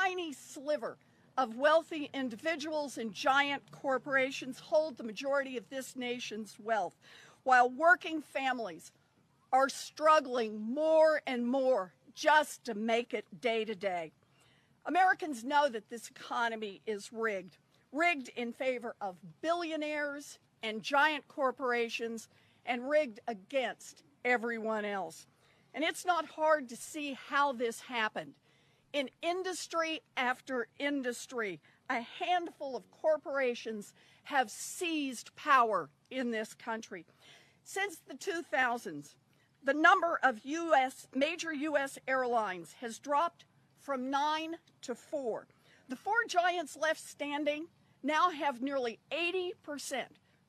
tiny sliver of wealthy individuals and giant corporations hold the majority of this nation's wealth, while working families are struggling more and more just to make it day to day. Americans know that this economy is rigged in favor of billionaires and giant corporations, and rigged against everyone else. And it's not hard to see how this happened. In industry after industry, a handful of corporations have seized power in this country. Since the 2000s, the number of major U.S. airlines has dropped from 9 to 4. The 4 giants left standing now have nearly 80%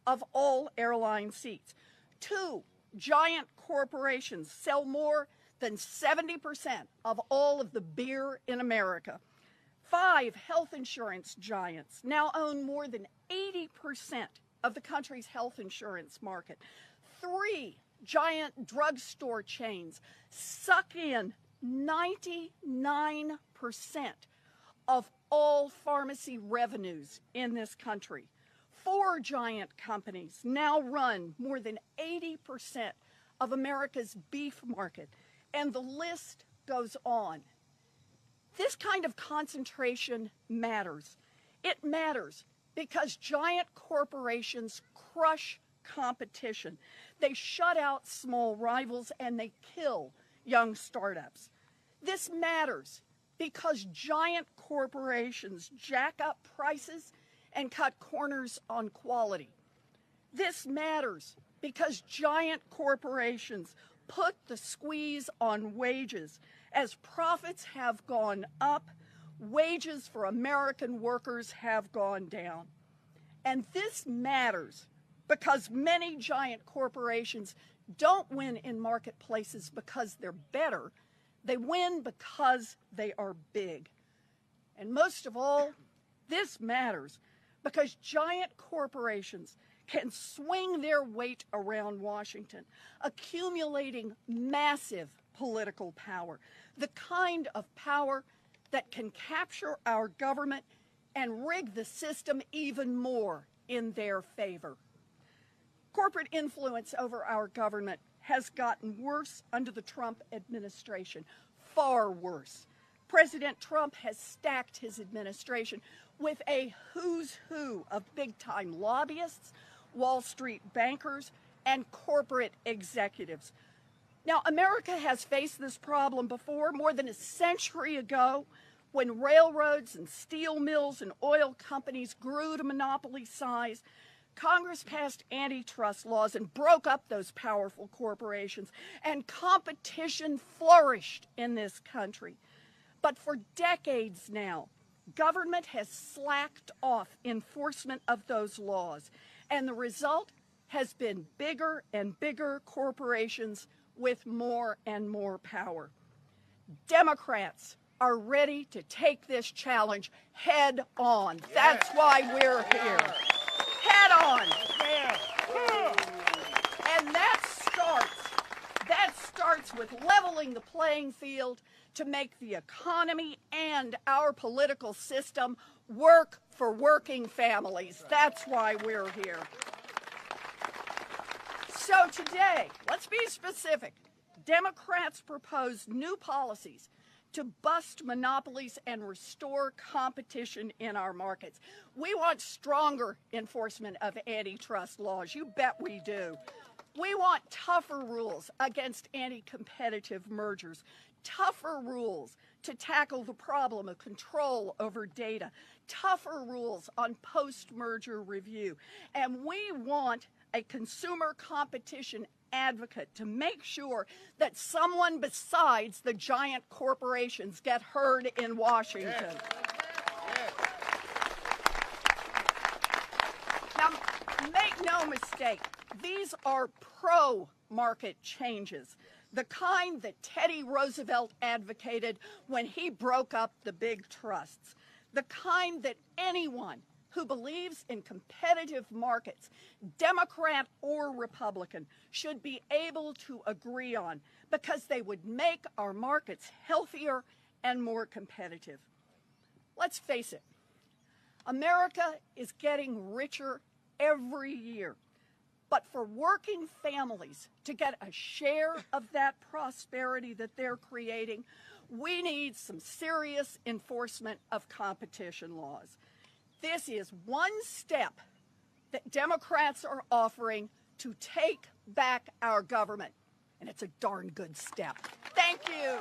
of all airline seats. 2 giant corporations sell more than 70% of all of the beer in America. 5 health insurance giants now own more than 80% of the country's health insurance market. 3 giant drugstore chains suck in 99% of all pharmacy revenues in this country. 4 giant companies now run more than 80% of America's beef market, and the list goes on. This kind of concentration matters. It matters because giant corporations crush competition. They shut out small rivals and they kill young startups. This matters because giant corporations jack up prices and cut corners on quality. This matters because giant corporations put the squeeze on wages. As profits have gone up, wages for American workers have gone down. And this matters because many giant corporations don't win in marketplaces because they're better. They win because they are big. And most of all, this matters because giant corporations can swing their weight around Washington, accumulating massive political power, the kind of power that can capture our government and rig the system even more in their favor. Corporate influence over our government has gotten worse under the Trump administration, far worse. President Trump has stacked his administration with a who's who of big-time lobbyists, Wall Street bankers, and corporate executives. Now, America has faced this problem before, more than a century ago, when railroads and steel mills and oil companies grew to monopoly size. Congress passed antitrust laws and broke up those powerful corporations, and competition flourished in this country. But for decades now, government has slacked off enforcement of those laws, and the result has been bigger and bigger corporations with more and more power. Democrats are ready to take this challenge head on. That's why we're here. Head on. And that starts with leveling the playing field to make the economy and our political system work for working families. That's why we're here. So today, let's be specific. Democrats propose new policies to bust monopolies and restore competition in our markets. We want stronger enforcement of antitrust laws. You bet we do. We want tougher rules against anti-competitive mergers, tougher rules to tackle the problem of control over data, tougher rules on post-merger review, and we want a consumer competition advocate to make sure that someone besides the giant corporations get heard in Washington. Yes. Now, make no mistake, these are pro-market changes, the kind that Teddy Roosevelt advocated when he broke up the big trusts, the kind that anyone who believes in competitive markets, Democrat or Republican, should be able to agree on because they would make our markets healthier and more competitive. Let's face it, America is getting richer every year. But for working families to get a share of that prosperity that they're creating, we need some serious enforcement of competition laws. This is one step that Democrats are offering to take back our government, and it's a darn good step. Thank you.